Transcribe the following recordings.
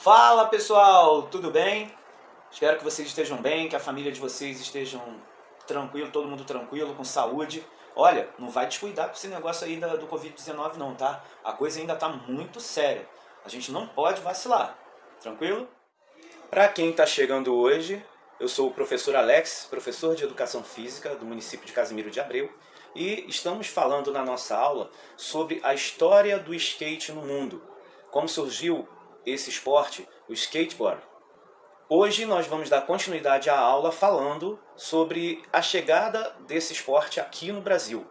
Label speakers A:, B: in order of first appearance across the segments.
A: Fala pessoal, tudo bem? Espero que vocês estejam bem, que a família de vocês estejam tranquilo, todo mundo tranquilo, com saúde. Olha, não vai descuidar com esse negócio aí do Covid-19 não, tá? A coisa ainda tá muito séria. A gente não pode vacilar, tranquilo? Para quem está chegando hoje, eu sou o professor Alex, professor de Educação Física do município de Casimiro de Abreu, e estamos falando na nossa aula sobre a história do skate no mundo, como surgiu esse esporte, o skateboard. Hoje nós vamos dar continuidade à aula falando sobre a chegada desse esporte aqui no Brasil.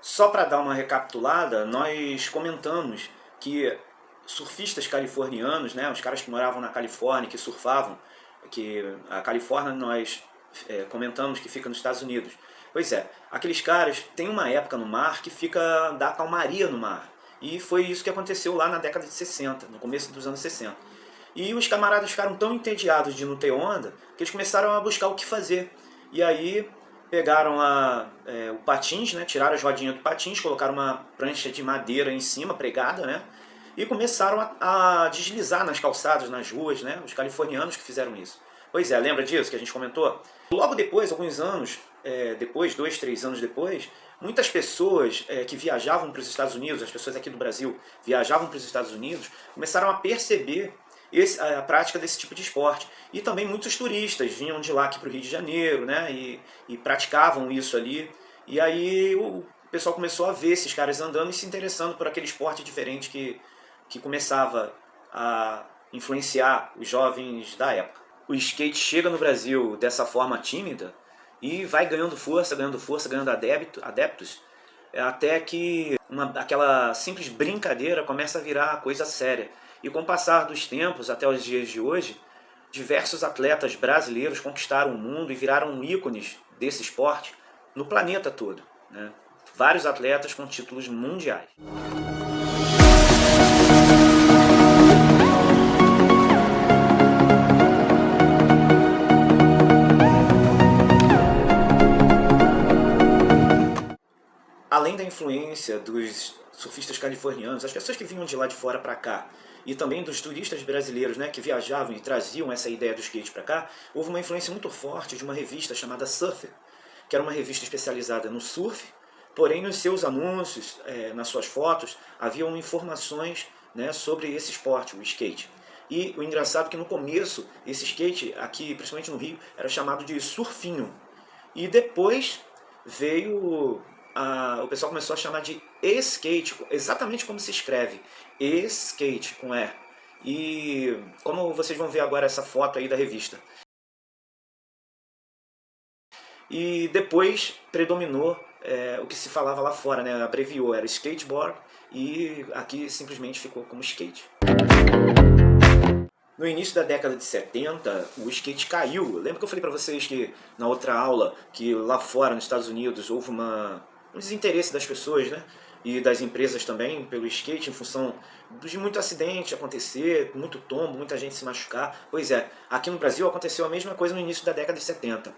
A: Só para dar uma recapitulada, nós comentamos que surfistas californianos, né, os caras que moravam na Califórnia, que surfavam, que a Califórnia nós comentamos que fica nos Estados Unidos. Pois é, aqueles caras têm uma época no mar que dá calmaria no mar. E foi isso que aconteceu lá na década de 60, no começo dos anos 60. E os camaradas ficaram tão entediados de não ter onda que eles começaram a buscar o que fazer. E aí pegaram o patins, né, tiraram as rodinhas do patins, colocaram uma prancha de madeira em cima, pregada, né, e começaram a deslizar nas calçadas, nas ruas, né, os californianos que fizeram isso. Pois é, lembra disso que a gente comentou? Logo depois, alguns anos depois, 2, 3 anos depois, muitas pessoas que viajavam para os Estados Unidos, as pessoas aqui do Brasil viajavam para os Estados Unidos, começaram a perceber a prática desse tipo de esporte. E também muitos turistas vinham de lá aqui para o Rio de Janeiro, né, e praticavam isso ali. E aí o pessoal começou a ver esses caras andando e se interessando por aquele esporte diferente que começava a influenciar os jovens da época. O skate chega no Brasil dessa forma tímida e vai ganhando força, ganhando adeptos, até que aquela simples brincadeira começa a virar coisa séria. E com o passar dos tempos, até os dias de hoje, diversos atletas brasileiros conquistaram o mundo e viraram ícones desse esporte no planeta todo, né? Vários atletas com títulos mundiais. Além da influência dos surfistas californianos, as pessoas que vinham de lá de fora para cá, e também dos turistas brasileiros, né, que viajavam e traziam essa ideia do skate para cá, houve uma influência muito forte de uma revista chamada Surfer, que era uma revista especializada no surf, porém nos seus anúncios, nas suas fotos, haviam informações, né, sobre esse esporte, o skate. E o engraçado é que no começo, esse skate, aqui, principalmente no Rio, era chamado de surfinho. E depois veio o pessoal começou a chamar de skate, exatamente como se escreve, skate com E. E como vocês vão ver agora essa foto aí da revista. E depois predominou o que se falava lá fora, né? Abreviou, era skateboard, e aqui simplesmente ficou como skate. No início da década de 70, o skate caiu. Lembra que eu falei para vocês que na outra aula que lá fora, nos Estados Unidos, houve um desinteresse das pessoas, né, e das empresas também pelo skate em função de muito acidente acontecer, muito tombo, muita gente se machucar. Pois é, aqui no Brasil aconteceu a mesma coisa no início da década de 70.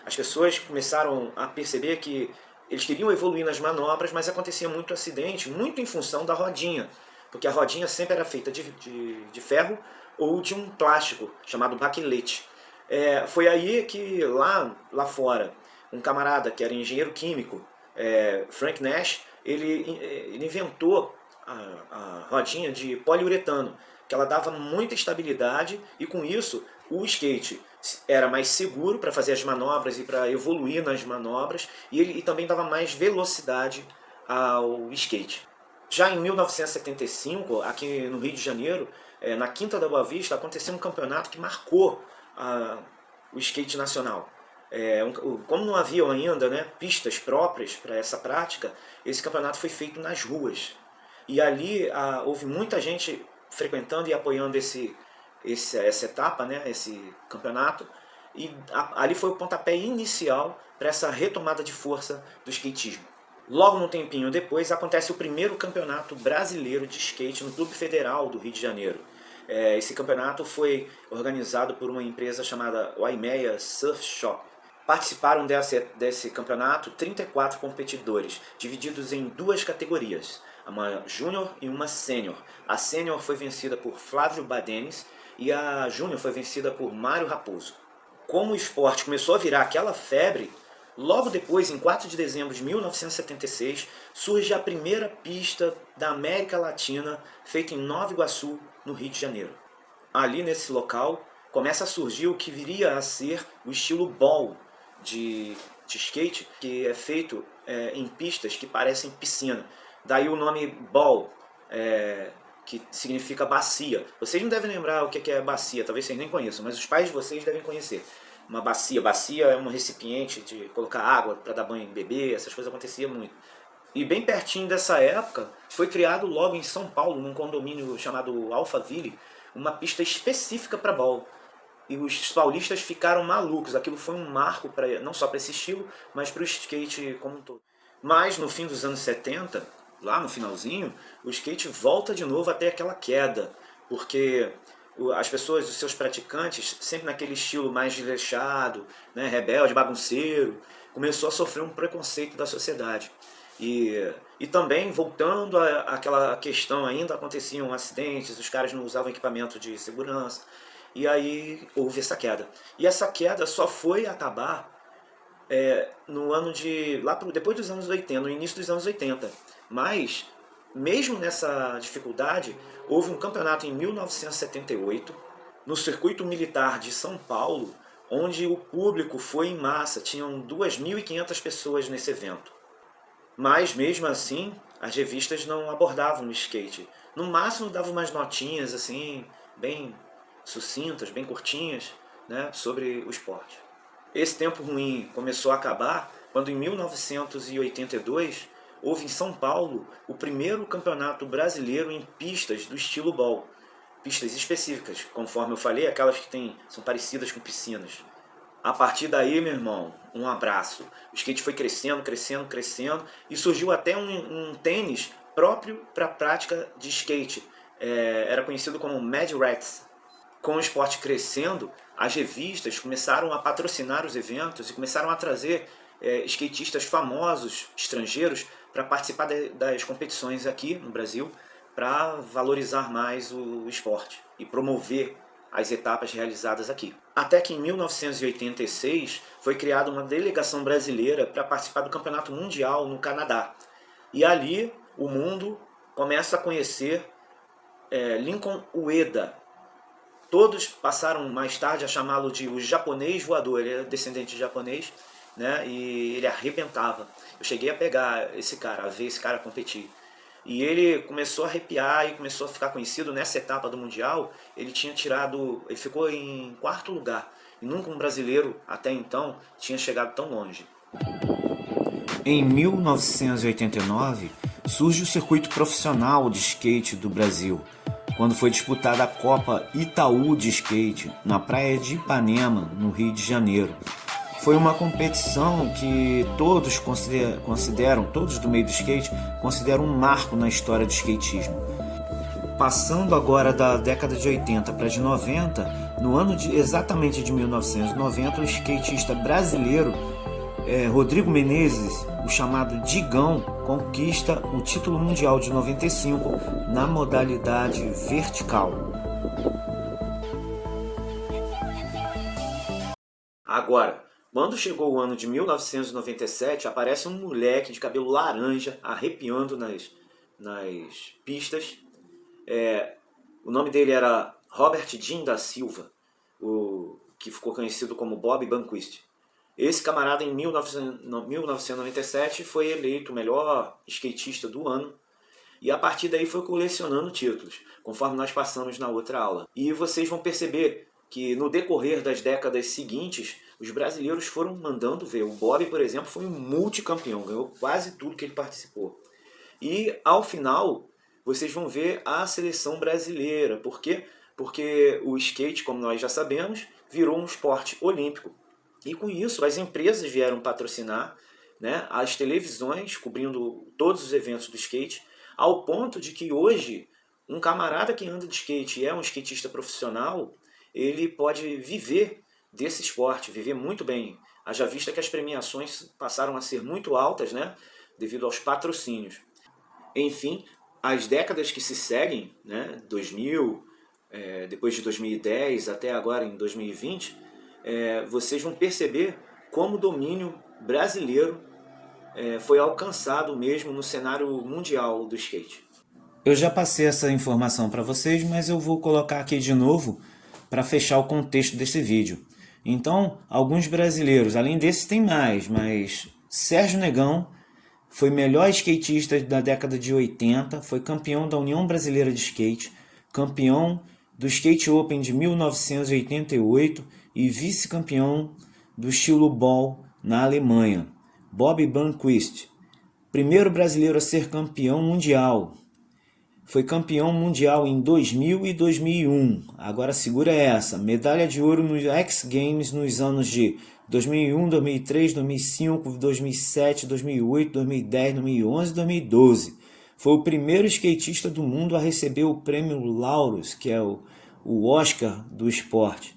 A: As pessoas começaram a perceber que eles queriam evoluir nas manobras, mas acontecia muito acidente, muito em função da rodinha, porque a rodinha sempre era feita de ferro ou de um plástico chamado baquelete. Foi aí que lá fora, um camarada que era engenheiro químico, Frank Nash, ele inventou a rodinha de poliuretano, que ela dava muita estabilidade, e com isso o skate era mais seguro para fazer as manobras e para evoluir nas manobras, e também dava mais velocidade ao skate. Já em 1975, aqui no Rio de Janeiro, na Quinta da Boa Vista, aconteceu um campeonato que marcou o skate nacional. Como não havia ainda, né, pistas próprias para essa prática, esse campeonato foi feito nas ruas. E ali houve muita gente frequentando e apoiando essa etapa, né, esse campeonato. E ali foi o pontapé inicial para essa retomada de força do skatismo. Logo um tempinho depois acontece o primeiro campeonato brasileiro de skate no Clube Federal do Rio de Janeiro. Esse campeonato foi organizado por uma empresa chamada Waimea Surf Shop. Participaram desse campeonato 34 competidores, divididos em duas categorias, uma júnior e uma sênior. A sênior foi vencida por Flávio Badenes e a júnior foi vencida por Mário Raposo. Como o esporte começou a virar aquela febre, logo depois, em 4 de dezembro de 1976, surge a primeira pista da América Latina feita em Nova Iguaçu, no Rio de Janeiro. Ali nesse local começa a surgir o que viria a ser o estilo ball de skate, que é feito em pistas que parecem piscina. Daí o nome ball, que significa bacia. Vocês não devem lembrar o que é bacia, talvez vocês nem conheçam, mas os pais de vocês devem conhecer. Uma bacia. Bacia é um recipiente de colocar água para dar banho em bebê, essas coisas aconteciam muito. E bem pertinho dessa época, foi criado logo em São Paulo, num condomínio chamado Alphaville, uma pista específica para ball. E os paulistas ficaram malucos, aquilo foi um marco não só para esse estilo, mas para o skate como um todo. Mas no fim dos anos 70, lá no finalzinho, o skate volta de novo até aquela queda, porque as pessoas, os seus praticantes, sempre naquele estilo mais desleixado, né, rebelde, bagunceiro, começou a sofrer um preconceito da sociedade. E também, voltando àquela questão, ainda aconteciam acidentes, os caras não usavam equipamento de segurança, e aí houve essa queda. E essa queda só foi acabar no ano de... depois dos anos 80, no início dos anos 80. Mas, mesmo nessa dificuldade, houve um campeonato em 1978, no circuito militar de São Paulo, onde o público foi em massa, tinham 2.500 pessoas nesse evento. Mas, mesmo assim, as revistas não abordavam o skate. No máximo, davam umas notinhas, assim, bem sucintas, bem curtinhas, né, sobre o esporte. Esse tempo ruim começou a acabar quando, em 1982, houve em São Paulo o primeiro campeonato brasileiro em pistas do estilo ball. Pistas específicas, conforme eu falei, aquelas que são parecidas com piscinas. A partir daí, meu irmão, um abraço. O skate foi crescendo, crescendo, crescendo, e surgiu até um tênis próprio para a prática de skate. Era conhecido como Mad Rats. Com o esporte crescendo, as revistas começaram a patrocinar os eventos e começaram a trazer skatistas famosos, estrangeiros, para participar das competições aqui no Brasil, para valorizar mais o esporte e promover as etapas realizadas aqui. Até que em 1986 foi criada uma delegação brasileira para participar do Campeonato Mundial no Canadá. E ali o mundo começa a conhecer Lincoln Ueda. Todos passaram mais tarde a chamá-lo de o japonês voador. Ele é descendente de japonês, né? E ele arrebentava. Eu cheguei a pegar esse cara, a ver esse cara competir. E ele começou a arrepiar e começou a ficar conhecido nessa etapa do Mundial. Ele ficou em 4º lugar. E nunca um brasileiro, até então, tinha chegado tão longe. Em 1989, surge o circuito profissional de skate do Brasil, quando foi disputada a Copa Itaú de Skate, na praia de Ipanema, no Rio de Janeiro. Foi uma competição que todos todos do meio do skate, consideram um marco na história do skatismo. Passando agora da década de 80 para de 90, no ano exatamente de 1990, o skatista brasileiro Rodrigo Menezes, o chamado Digão, conquista o título mundial de 95 na modalidade vertical. Agora, quando chegou o ano de 1997, aparece um moleque de cabelo laranja arrepiando nas pistas. O nome dele era Robert Jim da Silva, que ficou conhecido como Bob Banquist. Esse camarada, em 1997, foi eleito o melhor skatista do ano. E a partir daí foi colecionando títulos, conforme nós passamos na outra aula. E vocês vão perceber que no decorrer das décadas seguintes, os brasileiros foram mandando ver. O Bob, por exemplo, foi um multicampeão, ganhou quase tudo que ele participou. E ao final, vocês vão ver a seleção brasileira. Por quê? Porque o skate, como nós já sabemos, virou um esporte olímpico. E com isso, as empresas vieram patrocinar né, as televisões cobrindo todos os eventos do skate, ao ponto de que hoje um camarada que anda de skate e é um skatista profissional, ele pode viver desse esporte, viver muito bem. Haja vista que as premiações passaram a ser muito altas, né, devido aos patrocínios. Enfim, as décadas que se seguem, né, 2000, depois de 2010 até agora em 2020, vocês vão perceber como o domínio brasileiro foi alcançado mesmo no cenário mundial do skate. Eu já passei essa informação para vocês, mas eu vou colocar aqui de novo para fechar o contexto desse vídeo. Então, alguns brasileiros, além desse tem mais, mas Sérgio Negão foi melhor skatista da década de 80, foi campeão da União Brasileira de Skate, campeão do Skate Open de 1988 e vice-campeão do Estilo Ball na Alemanha. Bob Burnquist, primeiro brasileiro a ser campeão mundial. Foi campeão mundial em 2000 e 2001. Agora segura essa. Medalha de ouro nos X Games nos anos de 2001, 2003, 2005, 2007, 2008, 2010, 2011 e 2012. Foi o primeiro skatista do mundo a receber o prêmio Laureus, que é o Oscar do esporte.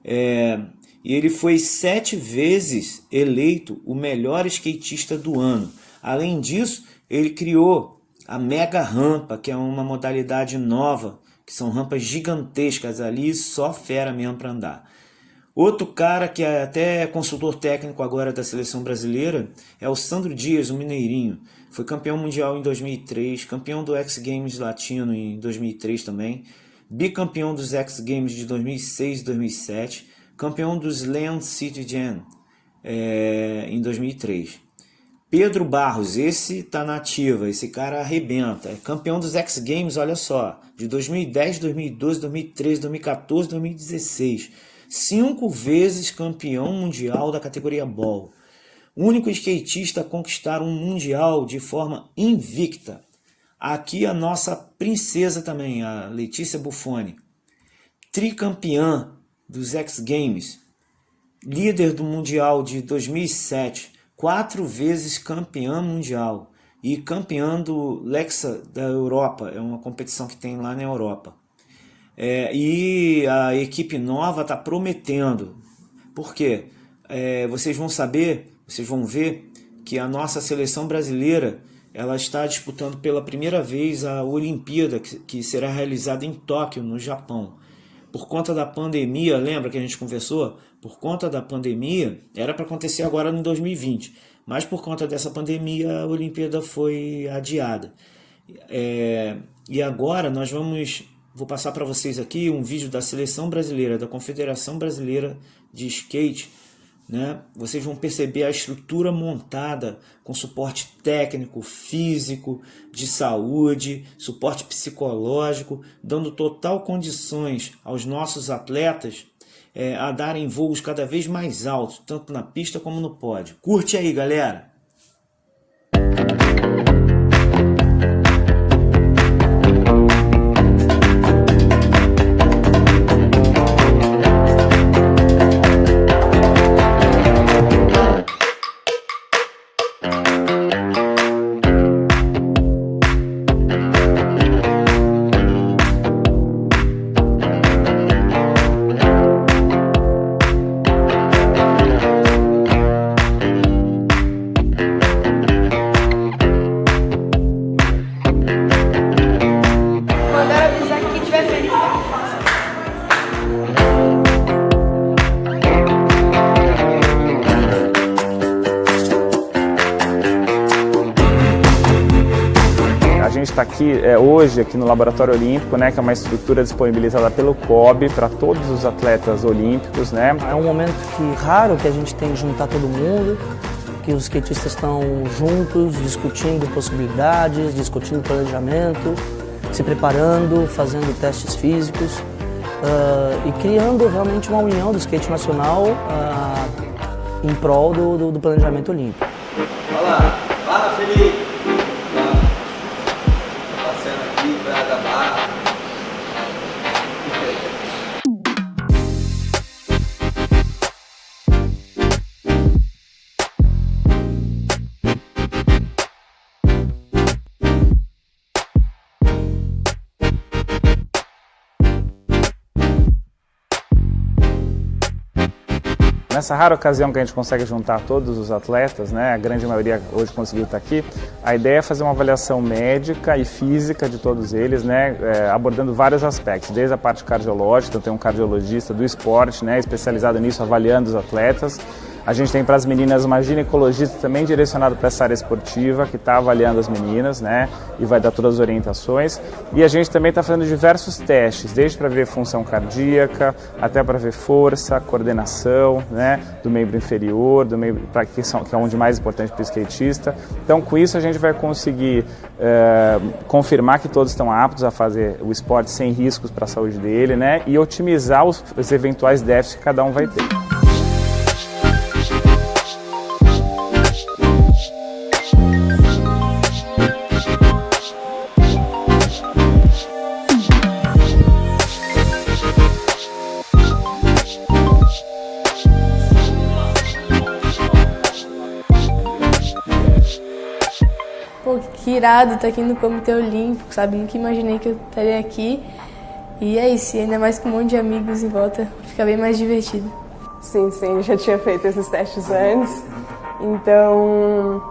A: E ele foi 7 vezes eleito o melhor skatista do ano. Além disso, ele criou a mega rampa, que é uma modalidade nova, que são rampas gigantescas ali, só fera mesmo para andar. Outro cara que é até consultor técnico agora da seleção brasileira é o Sandro Dias, o mineirinho. Foi campeão mundial em 2003, campeão do X Games Latino em 2003 também, bicampeão dos X Games de 2006 e 2007, campeão dos Land City Jam em 2003. Pedro Barros, esse tá na ativa, esse cara arrebenta. É campeão dos X Games, olha só, de 2010, 2012, 2013, 2014, 2016. 5 vezes campeão mundial da categoria Ball. Único skatista a conquistar um mundial de forma invicta. Aqui a nossa princesa também, a Letícia Buffoni. Tricampeã dos X Games. Líder do mundial de 2007. 4 vezes campeã mundial e campeã do Lexa da Europa, é uma competição que tem lá na Europa. E a equipe nova está prometendo. Por quê? Vocês vão saber, vocês vão ver que a nossa seleção brasileira ela está disputando pela primeira vez a Olimpíada, que será realizada em Tóquio, no Japão. Por conta da pandemia, lembra que a gente conversou? Por conta da pandemia, era para acontecer agora em 2020, mas por conta dessa pandemia a Olimpíada foi adiada. E agora vou passar para vocês aqui um vídeo da seleção brasileira, da Confederação Brasileira de Skate, né? Vocês vão perceber a estrutura montada com suporte técnico, físico, de saúde, suporte psicológico, dando total condições aos nossos atletas a darem voos cada vez mais altos, tanto na pista como no pódio. Curte aí, galera!
B: A gente está aqui hoje aqui no Laboratório Olímpico, né, que é uma estrutura disponibilizada pelo COB para todos os atletas olímpicos, né?
C: É um momento raro que a gente tem de juntar todo mundo, que os skatistas estão juntos, discutindo possibilidades, discutindo planejamento, se preparando, fazendo testes físicos e criando realmente uma união do skate nacional em prol do planejamento olímpico.
A: Olá, fala Felipe! Passando aqui para da barra.
B: Nessa rara ocasião que a gente consegue juntar todos os atletas, né, a grande maioria hoje conseguiu estar aqui, a ideia é fazer uma avaliação médica e física de todos eles, né, abordando vários aspectos, desde a parte cardiológica, então tem um cardiologista do esporte, né, especializado nisso, avaliando os atletas. A gente tem para as meninas uma ginecologista também direcionada para essa área esportiva, que está avaliando as meninas, né, e vai dar todas as orientações. E a gente também está fazendo diversos testes, desde para ver função cardíaca, até para ver força, coordenação, né, do membro inferior, do membro, que é onde mais importante para o skatista. Então, com isso, a gente vai conseguir confirmar que todos estão aptos a fazer o esporte sem riscos para a saúde dele, né, e otimizar os eventuais déficits que cada um vai ter.
D: Pô, que irado estar aqui no Comitê Olímpico, sabe? Nunca imaginei que eu estaria aqui. E é isso, ainda mais com um monte de amigos em volta, fica bem mais divertido.
E: Sim, já tinha feito esses testes antes. Então,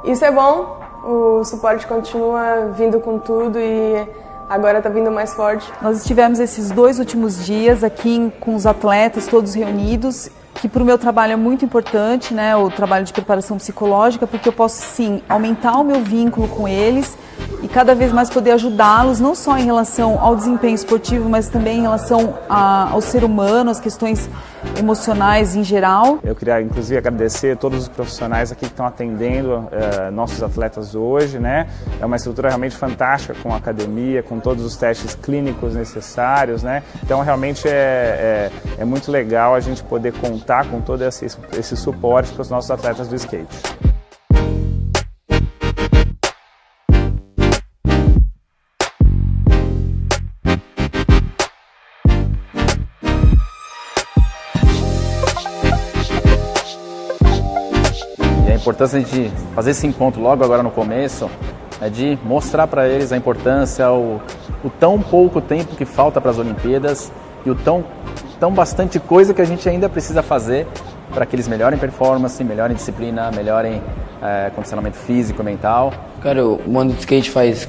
E: isso é bom. O suporte continua vindo com tudo e agora está vindo mais forte.
F: Nós estivemos esses 2 últimos dias aqui com os atletas todos reunidos, que para o meu trabalho é muito importante, né, o trabalho de preparação psicológica, porque eu posso sim aumentar o meu vínculo com eles e cada vez mais poder ajudá-los, não só em relação ao desempenho esportivo, mas também em relação ao ser humano, às questões emocionais em geral.
B: Eu queria inclusive agradecer a todos os profissionais aqui que estão atendendo nossos atletas hoje, né? É uma estrutura realmente fantástica com a academia, com todos os testes clínicos necessários, né? Então realmente é muito legal a gente poder contar com todo esse suporte para os nossos atletas do skate.
G: A importância de fazer esse encontro logo agora no começo é de mostrar para eles a importância, o tão pouco tempo que falta para as Olimpíadas e o tão bastante coisa que a gente ainda precisa fazer para que eles melhorem performance, melhorem disciplina, melhorem condicionamento físico e mental.
H: Cara, eu ando de skate faz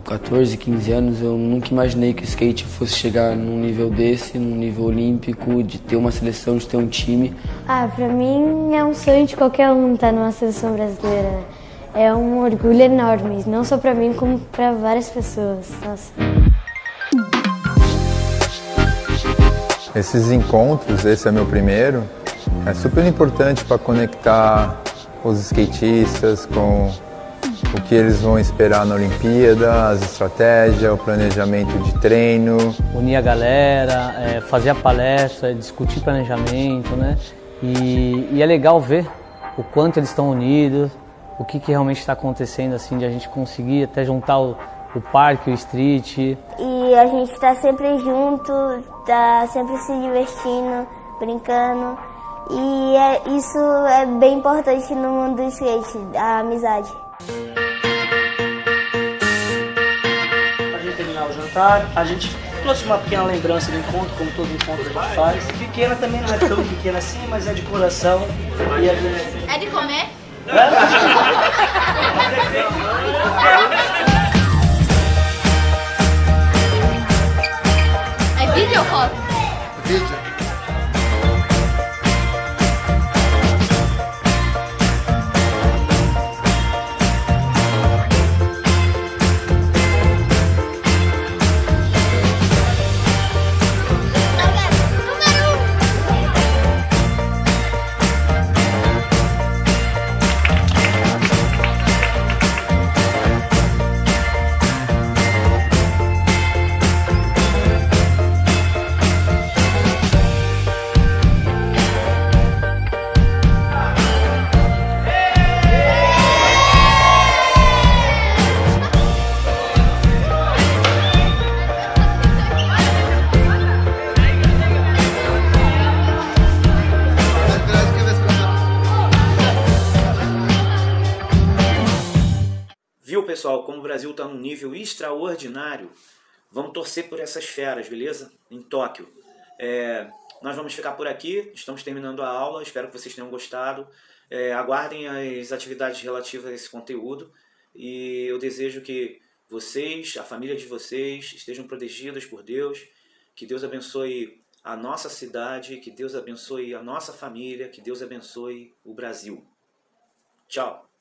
H: 14, 15 anos, eu nunca imaginei que o skate fosse chegar num nível desse, num nível olímpico, de ter uma seleção, de ter um time.
I: Pra mim é um sonho de qualquer um estar numa seleção brasileira. É um orgulho enorme, não só pra mim, como pra várias pessoas. Nossa.
J: Esses encontros, esse é meu primeiro, é super importante para conectar os skatistas com o que eles vão esperar na Olimpíada, as estratégias, o planejamento de treino.
C: Unir a galera, fazer a palestra, discutir planejamento, né? E é legal ver o quanto eles estão unidos, o que realmente está acontecendo, assim, de a gente conseguir até juntar o parque, o street.
I: E a gente tá sempre junto, tá sempre se divertindo, brincando. E isso é bem importante no mundo do skate, a amizade.
C: Pra gente terminar o jantar, a gente trouxe uma pequena lembrança do encontro, como todo encontro a gente faz. Pequena também não é tão pequena assim, mas é de coração. E a gente...
D: É de comer? É vídeo ou foto?
K: Vídeo.
A: Pessoal, como o Brasil está num nível extraordinário, vamos torcer por essas feras, beleza? Em Tóquio. Nós vamos ficar por aqui, estamos terminando a aula, espero que vocês tenham gostado. Aguardem as atividades relativas a esse conteúdo e eu desejo que vocês, a família de vocês, estejam protegidas por Deus, que Deus abençoe a nossa cidade, que Deus abençoe a nossa família, que Deus abençoe o Brasil. Tchau!